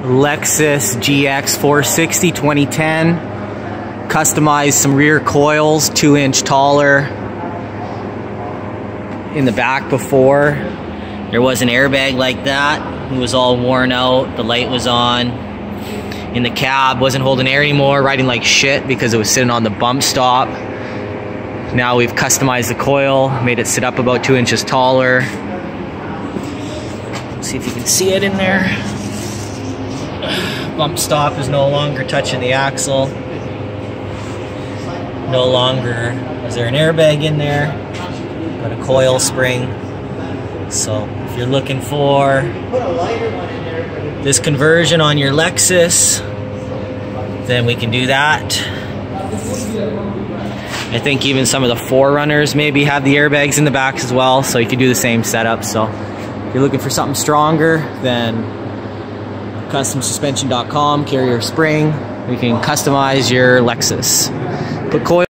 Lexus GX460 2010. Customized some rear coils, 2-inch taller. In the back before, there was an airbag like that. It was all worn out, the light was on. In the cab, wasn't holding air anymore, riding like shit because it was sitting on the bump stop. Now we've customized the coil, made it sit up about 2 inches taller. Let's see if you can see it in there. Bump stop is no longer touching the axle. No longer is there an airbag in there, but a coil spring. So if you're looking for this conversion on your Lexus, then we can do that. I think even some of the 4Runners maybe have the airbags in the back as well, so you can do the same setup. So if you're looking for something stronger, then customsuspension.com, carrier spring. We can customize your Lexus. Put coil